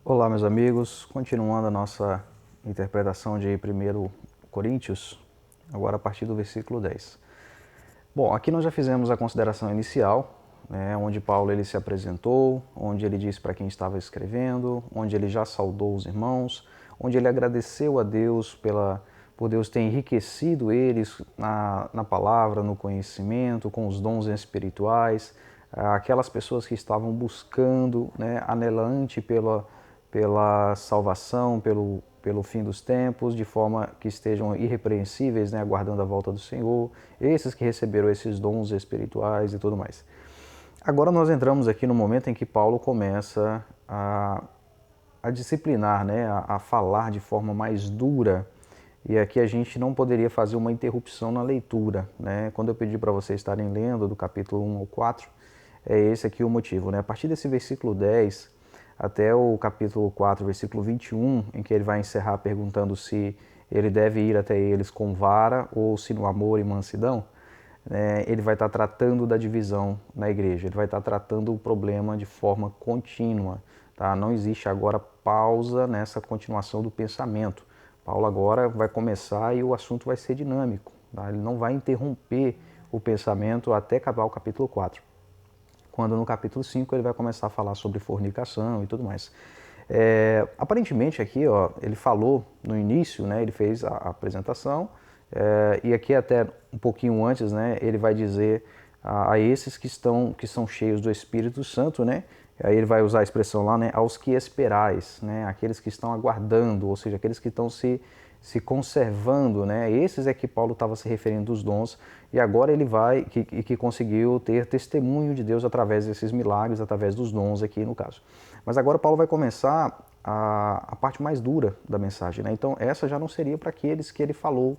Olá, meus amigos. Continuando a nossa interpretação de 1 Coríntios, agora a partir do versículo 10. Bom, aqui nós já fizemos a consideração inicial, onde Paulo ele se apresentou, onde ele disse para quem estava escrevendo, onde ele já saudou os irmãos, onde ele agradeceu a Deus por Deus ter enriquecido eles na palavra, no conhecimento, com os dons espirituais, aquelas pessoas que estavam buscando, anelante pela salvação, pelo fim dos tempos, de forma que estejam irrepreensíveis, aguardando a volta do Senhor, esses que receberam esses dons espirituais e tudo mais. Agora nós entramos aqui no momento em que Paulo começa a disciplinar, a falar de forma mais dura, e aqui a gente não poderia fazer uma interrupção na leitura. Quando eu pedi para vocês estarem lendo do capítulo 1 ao 4, é esse aqui o motivo. A partir desse versículo 10 até o capítulo 4, versículo 21, em que ele vai encerrar perguntando se ele deve ir até eles com vara ou se no amor e mansidão, ele vai estar tratando da divisão na igreja, ele vai estar tratando o problema de forma contínua. Tá? Não existe agora pausa nessa continuação do pensamento. Paulo agora vai começar e o assunto vai ser dinâmico. Tá? Ele não vai interromper o pensamento até acabar o capítulo 4. Quando no capítulo 5 ele vai começar a falar sobre fornicação e tudo mais. Aparentemente aqui, ele falou no início, ele fez a apresentação, e aqui até um pouquinho antes, ele vai dizer a esses que são cheios do Espírito Santo, aí ele vai usar a expressão lá, aos que esperais, aqueles que estão aguardando, ou seja, aqueles que estão se conservando, esses é que Paulo estava se referindo dos dons, e agora ele vai, que conseguiu ter testemunho de Deus através desses milagres, através dos dons aqui no caso. Mas agora Paulo vai começar a parte mais dura da mensagem, então essa já não seria para aqueles que ele falou,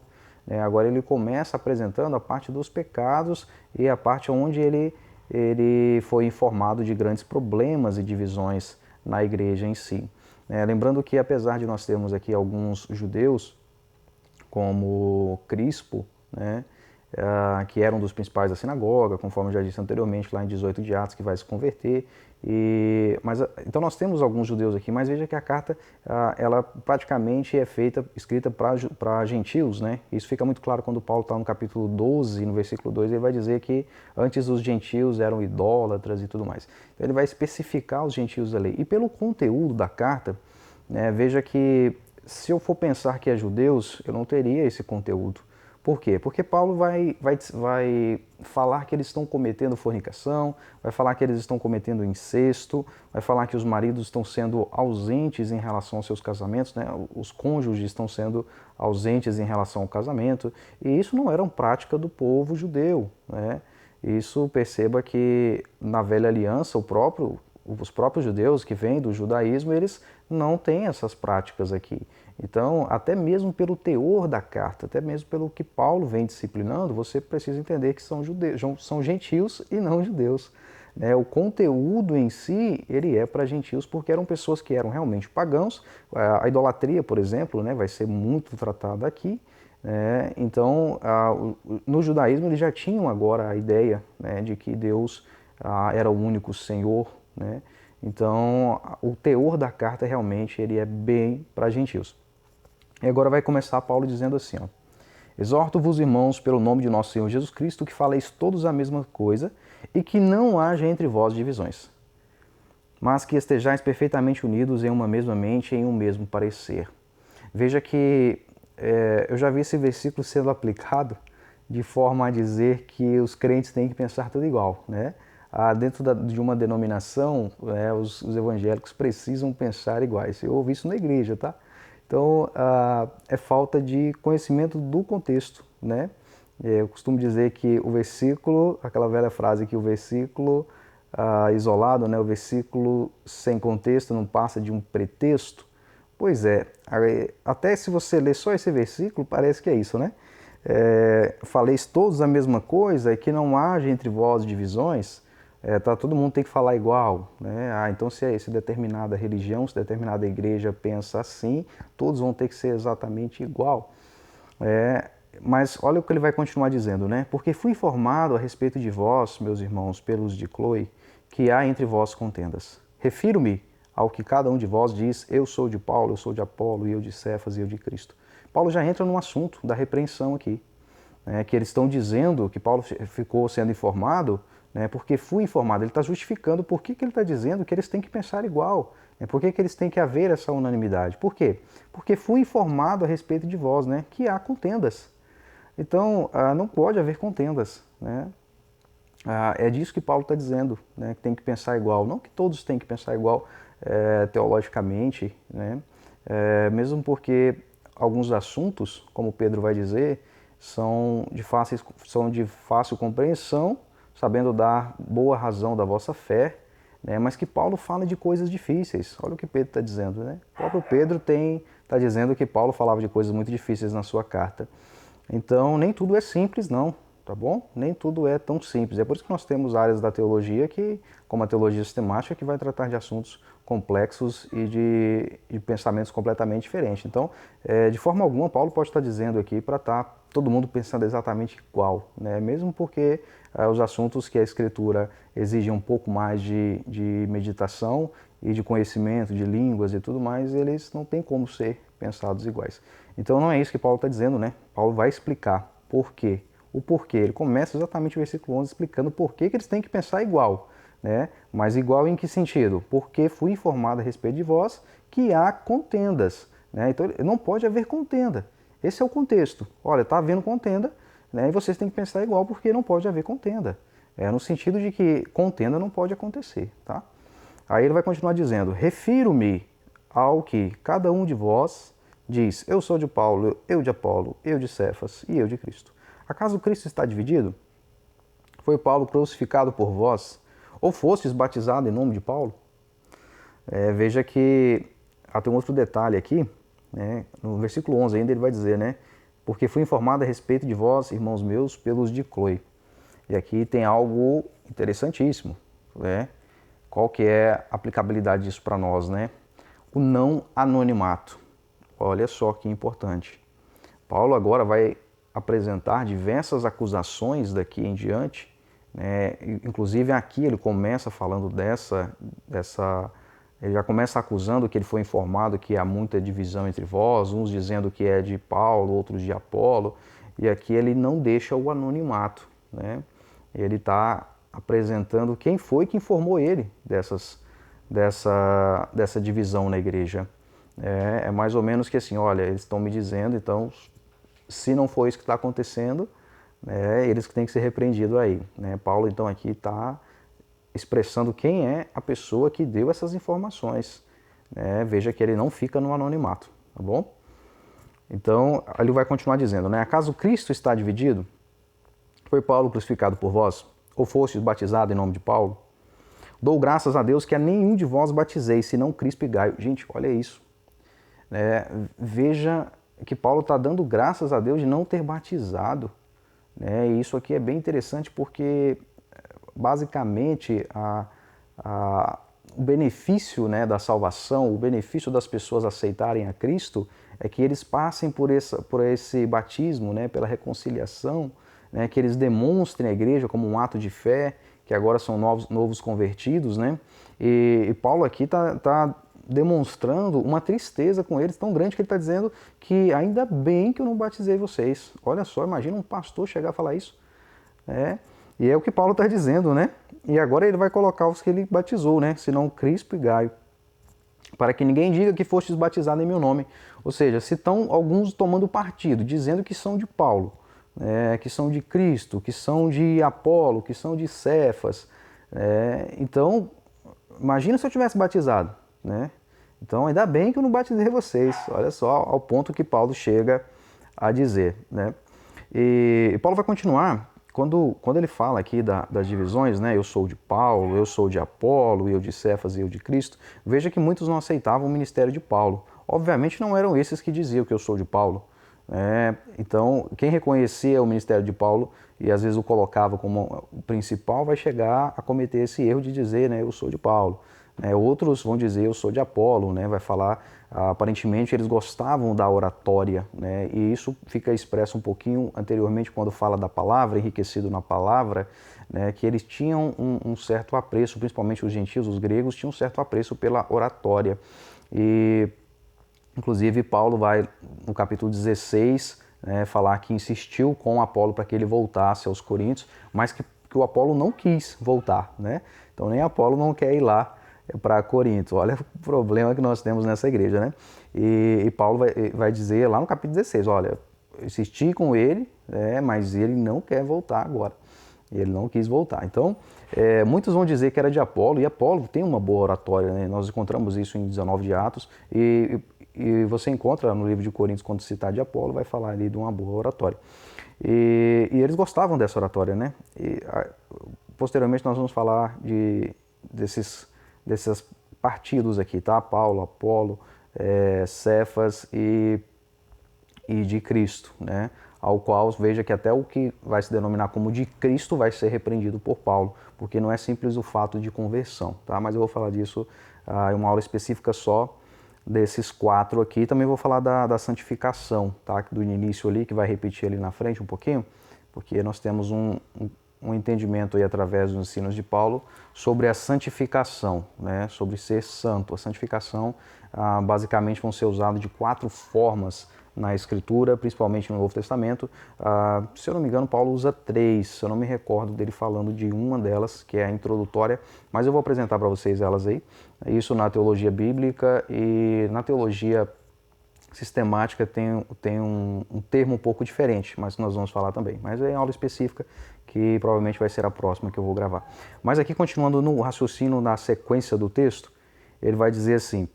agora ele começa apresentando a parte dos pecados e a parte onde ele foi informado de grandes problemas e divisões na igreja em si. Lembrando que apesar de nós termos aqui alguns judeus, como Crispo, que era um dos principais da sinagoga, conforme eu já disse anteriormente, lá em 18 de Atos, que vai se converter. Então nós temos alguns judeus aqui, mas veja que a carta ela praticamente é escrita para gentios. Isso fica muito claro quando Paulo está no capítulo 12, no versículo 2, ele vai dizer que antes os gentios eram idólatras e tudo mais. Então ele vai especificar os gentios ali. E pelo conteúdo da carta, veja que se eu for pensar que é judeus, eu não teria esse conteúdo. Por quê? Porque Paulo vai falar que eles estão cometendo fornicação, vai falar que eles estão cometendo incesto, vai falar que os maridos estão sendo ausentes em relação aos seus casamentos, os cônjuges estão sendo ausentes em relação ao casamento, e isso não era uma prática do povo judeu. Isso, perceba que na velha aliança os próprios judeus que vêm do judaísmo, eles não têm essas práticas aqui. Então, até mesmo pelo teor da carta, até mesmo pelo que Paulo vem disciplinando, você precisa entender que são gentios e não judeus. O conteúdo em si, ele é para gentios porque eram pessoas que eram realmente pagãos. A idolatria, por exemplo, vai ser muito tratada aqui. Então, no judaísmo, eles já tinham agora a ideia de que Deus era o único Senhor. Então, o teor da carta realmente ele é bem para gentios. E agora vai começar Paulo dizendo assim, exorto-vos, irmãos, pelo nome de nosso Senhor Jesus Cristo, que faleis todos a mesma coisa e que não haja entre vós divisões, mas que estejais perfeitamente unidos em uma mesma mente e em um mesmo parecer. Veja que eu já vi esse versículo sendo aplicado de forma a dizer que os crentes têm que pensar tudo igual, dentro de uma denominação, os evangélicos precisam pensar iguais. Eu ouvi isso na igreja, tá? Então, é falta de conhecimento do contexto, Eu costumo dizer que o versículo, aquela velha frase que o versículo isolado, o versículo sem contexto não passa de um pretexto. Pois é, até se você ler só esse versículo, parece que é isso, faleis todos a mesma coisa e que não haja entre vós divisões. Todo mundo tem que falar igual, então se determinada religião, se determinada igreja pensa assim, todos vão ter que ser exatamente igual. Mas olha o que ele vai continuar dizendo, porque fui informado a respeito de vós, meus irmãos, pelos de Cloe, que há entre vós contendas. Refiro-me ao que cada um de vós diz, eu sou de Paulo, eu sou de Apolo, e eu de Cefas, e eu de Cristo. Paulo já entra no assunto da repreensão aqui, né, que eles estão dizendo que Paulo ficou sendo informado, né, porque fui informado. Ele está justificando por que ele está dizendo que eles têm que pensar igual, né, por que eles têm que haver essa unanimidade. Por quê? Porque fui informado a respeito de vós, né, que há contendas. Então, não pode haver contendas, né? É disso que Paulo está dizendo, né, que tem que pensar igual. Não que todos têm que pensar igual teologicamente, né, mesmo porque alguns assuntos, como Pedro vai dizer, são de fácil compreensão, sabendo dar boa razão da vossa fé, né, mas que Paulo fala de coisas difíceis. Olha o que Pedro está dizendo, né? O próprio Pedro está dizendo que Paulo falava de coisas muito difíceis na sua carta. Então, nem tudo é simples, não, tá bom? Nem tudo é tão simples. É por isso que nós temos áreas da teologia, como a teologia sistemática, que vai tratar de assuntos complexos e de pensamentos completamente diferentes. Então, de forma alguma, Paulo pode estar dizendo aqui para estar todo mundo pensando exatamente igual, né? Mesmo porque os assuntos que a Escritura exige um pouco mais de meditação e de conhecimento de línguas e tudo mais, eles não têm como ser pensados iguais. Então não é isso que Paulo está dizendo, né? Paulo vai explicar por quê. O porquê. Ele começa exatamente o versículo 11 explicando por que eles têm que pensar igual, né? Mas igual em que sentido? Porque fui informado a respeito de vós que há contendas, né? Então não pode haver contenda. Esse é o contexto. Olha, está havendo contenda, né? E vocês têm que pensar igual porque não pode haver contenda. No sentido de que contenda não pode acontecer, tá? Aí ele vai continuar dizendo, refiro-me ao que cada um de vós diz, eu sou de Paulo, eu de Apolo, eu de Cefas e eu de Cristo. Acaso Cristo está dividido? Foi Paulo crucificado por vós? Ou fostes batizado em nome de Paulo? Veja que tem um outro detalhe aqui, né? No versículo 11 ainda ele vai dizer, né? Porque fui informado a respeito de vós, irmãos meus, pelos de Cloe. E aqui tem algo interessantíssimo, né? Qual que é a aplicabilidade disso para nós, né? O não anonimato. Olha só que importante. Paulo agora vai apresentar diversas acusações daqui em diante, né? Inclusive aqui ele começa falando ele já começa acusando que ele foi informado que há muita divisão entre vós, uns dizendo que é de Paulo, outros de Apolo, e aqui ele não deixa o anonimato, né? Ele está apresentando quem foi que informou ele dessa divisão na igreja. É mais ou menos que assim, olha, eles estão me dizendo, então, se não for isso que está acontecendo, eles que têm que ser repreendidos aí, né? Paulo, então, aqui está expressando quem é a pessoa que deu essas informações, né? Veja que ele não fica no anonimato, tá bom? Então, ele vai continuar dizendo, né? Acaso Cristo está dividido? Foi Paulo crucificado por vós? Ou fostes batizado em nome de Paulo? Dou graças a Deus que a nenhum de vós batizei, senão Crispo e Gaio. Gente, olha isso. Veja que Paulo está dando graças a Deus de não ter batizado, né? E isso aqui é bem interessante porque, basicamente, o benefício, né, da salvação, o benefício das pessoas aceitarem a Cristo é que eles passem por esse batismo, né, pela reconciliação, né, que eles demonstrem a igreja como um ato de fé, que agora são novos convertidos, né? E Paulo aqui está demonstrando uma tristeza com eles tão grande que ele está dizendo que ainda bem que eu não batizei vocês. Olha só, imagina um pastor chegar a falar isso. E é o que Paulo está dizendo, né? E agora ele vai colocar os que ele batizou, né? Senão Crispo e Gaio, para que ninguém diga que fostes batizados em meu nome. Ou seja, se estão alguns tomando partido, dizendo que são de Paulo, que são de Cristo, que são de Apolo, que são de Cefas. Então, imagina se eu tivesse batizado, né? Então, ainda bem que eu não batizei vocês. Olha só ao ponto que Paulo chega a dizer, né? E Paulo vai continuar, quando ele fala aqui das divisões, né? Eu sou de Paulo, eu sou de Apolo, eu de Cefas e eu de Cristo. Veja que muitos não aceitavam o ministério de Paulo. Obviamente não eram esses que diziam que eu sou de Paulo. Então, quem reconhecia o ministério de Paulo e às vezes o colocava como o principal vai chegar a cometer esse erro de dizer, né, eu sou de Paulo. né? Outros vão dizer, eu sou de Apolo, né? Vai falar, aparentemente eles gostavam da oratória, né? E isso fica expresso um pouquinho anteriormente quando fala da palavra, enriquecido na palavra, né? Que eles tinham um certo apreço, principalmente os gentios, os gregos, tinham um certo apreço pela oratória. E, inclusive, Paulo vai, no capítulo 16, né, falar que insistiu com Apolo para que ele voltasse aos Coríntios, mas que o Apolo não quis voltar, né? Então nem Apolo não quer ir lá para Corinto. Olha o problema que nós temos nessa igreja, né? E Paulo vai dizer lá no capítulo 16, olha, eu insisti com ele, mas ele não quer voltar agora. Ele não quis voltar. Então, muitos vão dizer que era de Apolo, e Apolo tem uma boa oratória, né? Nós encontramos isso em 19 de Atos, e você encontra no livro de Coríntios, quando citar de Apolo, vai falar ali de uma boa oratória. E eles gostavam dessa oratória, né? Posteriormente nós vamos falar desses partidos aqui, tá? Paulo, Apolo, Cefas e de Cristo, né? Ao qual veja que até o que vai se denominar como de Cristo vai ser repreendido por Paulo, porque não é simples o fato de conversão, tá? Mas eu vou falar disso em uma aula específica só desses 4 aqui. Também vou falar da santificação, tá? Do início ali, que vai repetir ali na frente um pouquinho, porque nós temos um entendimento aí através dos ensinos de Paulo sobre a santificação, né? Sobre ser santo. A santificação basicamente vão ser usadas de 4 formas na Escritura, principalmente no Novo Testamento. Se eu não me engano, Paulo usa 3, eu não me recordo dele falando de uma delas, que é a introdutória, mas eu vou apresentar para vocês elas aí. Isso na teologia bíblica, e na teologia sistemática tem um termo um pouco diferente, mas nós vamos falar também. Mas é aula específica, que provavelmente vai ser a próxima que eu vou gravar. Mas aqui, continuando no raciocínio, na sequência do texto, ele vai dizer assim: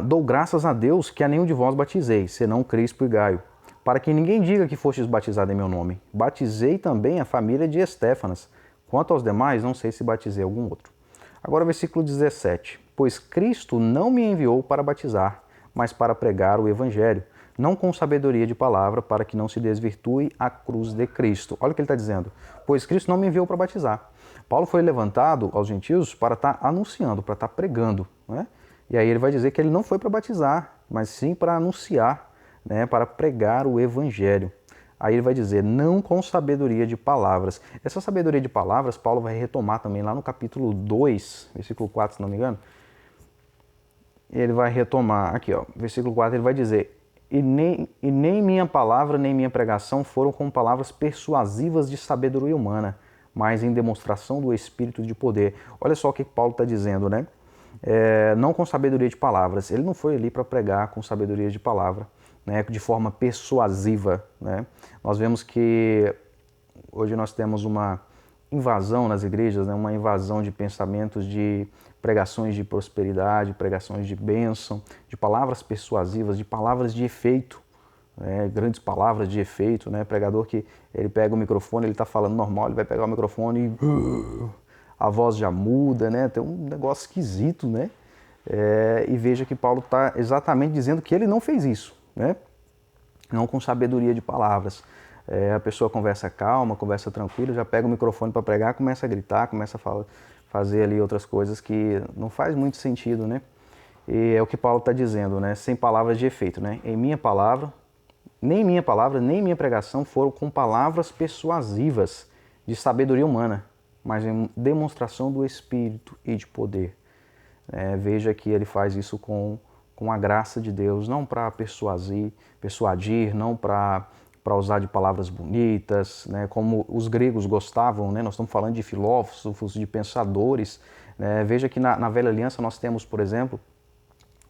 dou graças a Deus que a nenhum de vós batizei, senão Crispo e Gaio, para que ninguém diga que fostes batizado em meu nome. Batizei também a família de Estéfanas. Quanto aos demais, não sei se batizei algum outro. Agora, versículo 17. Pois Cristo não me enviou para batizar, mas para pregar o Evangelho, não com sabedoria de palavra, para que não se desvirtue a cruz de Cristo. Olha o que ele está dizendo. Pois Cristo não me enviou para batizar. Paulo foi levantado aos gentios para estar anunciando, para estar pregando, né? E aí ele vai dizer que ele não foi para batizar, mas sim para anunciar, né, para pregar o Evangelho. Aí ele vai dizer, não com sabedoria de palavras. Essa sabedoria de palavras, Paulo vai retomar também lá no capítulo 2, versículo 4, se não me engano. Ele vai retomar, aqui ó, versículo 4, ele vai dizer, e nem minha palavra, nem minha pregação foram com palavras persuasivas de sabedoria humana, mas em demonstração do Espírito de poder. Olha só o que Paulo está dizendo, né? Não com sabedoria de palavras. Ele não foi ali para pregar com sabedoria de palavra, né, de forma persuasiva, né? Nós vemos que hoje nós temos uma invasão nas igrejas, né, uma invasão de pensamentos, de pregações de prosperidade, pregações de bênção, de palavras persuasivas, de palavras de efeito, né, grandes palavras de efeito, né? Pregador que ele pega o microfone, ele está falando normal, ele vai pegar o microfone e a voz já muda, né? Tem um negócio esquisito, né? E veja que Paulo está exatamente dizendo que ele não fez isso, né? Não com sabedoria de palavras. A pessoa conversa calma, conversa tranquila, já pega o microfone para pregar, começa a gritar, começa a fazer ali outras coisas que não faz muito sentido, né? E é o que Paulo está dizendo, né? Sem palavras de efeito, né? Nem minha palavra, nem minha pregação foram com palavras persuasivas de sabedoria humana, mas em demonstração do Espírito e de poder. Veja que ele faz isso com a graça de Deus, não para persuadir, não para usar de palavras bonitas, né, como os gregos gostavam, né? Nós estamos falando de filósofos, de pensadores, né? Veja que na Velha Aliança nós temos, por exemplo,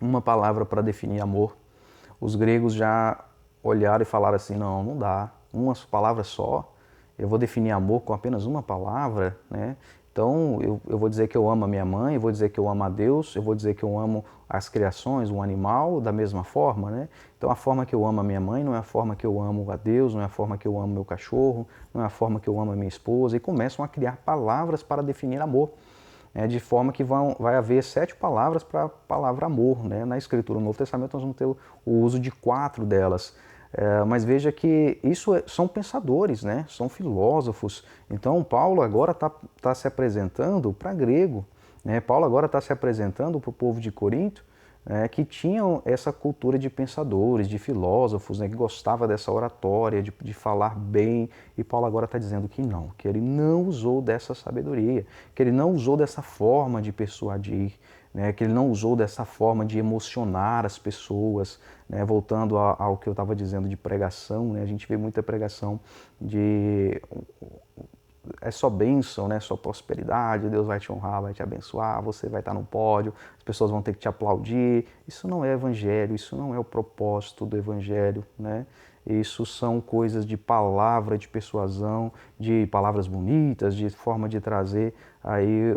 uma palavra para definir amor. Os gregos já olharam e falaram assim, não dá, uma palavra só, eu vou definir amor com apenas uma palavra, né? Então, eu vou dizer que eu amo a minha mãe, eu vou dizer que eu amo a Deus, eu vou dizer que eu amo as criações, um animal, da mesma forma, né? Então, a forma que eu amo a minha mãe não é a forma que eu amo a Deus, não é a forma que eu amo meu cachorro, não é a forma que eu amo a minha esposa, e começam a criar palavras para definir amor, de forma que vai haver 7 palavras para a palavra amor, né? Na Escritura, no Novo Testamento, nós vamos ter o uso de 4 delas. Mas veja que isso são pensadores, né? São filósofos. Então Paulo agora está se apresentando para grego, né? Paulo agora está se apresentando para o povo de Corinto, que tinham essa cultura de pensadores, de filósofos, né, que gostava dessa oratória, de falar bem, e Paulo agora está dizendo que não, que ele não usou dessa sabedoria, que ele não usou dessa forma de persuadir, né, que ele não usou dessa forma de emocionar as pessoas, né, voltando ao que eu estava dizendo de pregação, né, a gente vê muita pregação de é só bênção, né? Só prosperidade, Deus vai te honrar, vai te abençoar, você vai estar no pódio, as pessoas vão ter que te aplaudir. Isso não é evangelho, isso não é o propósito do evangelho, né? Isso são coisas de palavra, de persuasão, de palavras bonitas, de forma de trazer aí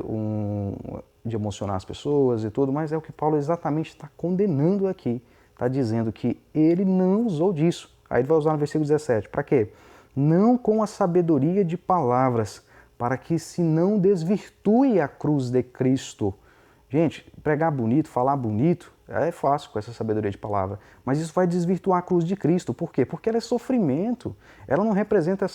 de emocionar as pessoas e tudo, mas é o que Paulo exatamente está condenando aqui. Está dizendo que ele não usou disso. Aí ele vai usar no versículo 17. Para quê? Não com a sabedoria de palavras, para que se não desvirtue a cruz de Cristo. Gente, pregar bonito, falar bonito, é fácil com essa sabedoria de palavra, mas isso vai desvirtuar a cruz de Cristo. Por quê? Porque ela é sofrimento, ela não representa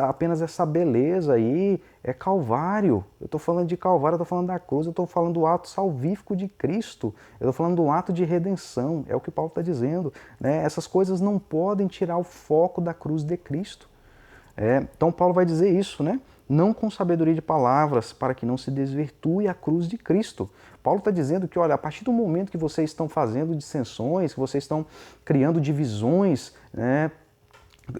apenas essa beleza aí, é Calvário. Eu estou falando de Calvário, eu estou falando da cruz, eu estou falando do ato salvífico de Cristo, eu estou falando do ato de redenção, é o que Paulo está dizendo, né? Essas coisas não podem tirar o foco da cruz de Cristo. Então Paulo vai dizer isso, né? Não com sabedoria de palavras, para que não se desvirtue a cruz de Cristo. Paulo está dizendo que, olha, a partir do momento que vocês estão fazendo dissensões, que vocês estão criando divisões, né,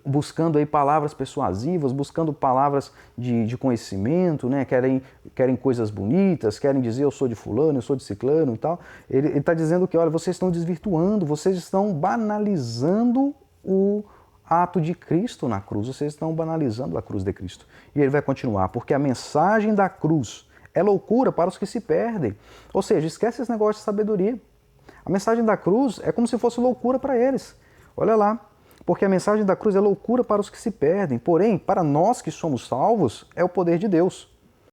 buscando aí palavras persuasivas, buscando palavras de conhecimento, né, querem coisas bonitas, querem dizer eu sou de fulano, eu sou de ciclano e tal. Ele está dizendo que, olha, vocês estão desvirtuando, vocês estão banalizando o ato de Cristo na cruz, vocês estão banalizando a cruz de Cristo. E ele vai continuar, porque a mensagem da cruz é loucura para os que se perdem. Ou seja, esquece esse negócio de sabedoria. A mensagem da cruz é como se fosse loucura para eles. Olha lá, porque a mensagem da cruz é loucura para os que se perdem, porém, para nós que somos salvos, é o poder de Deus.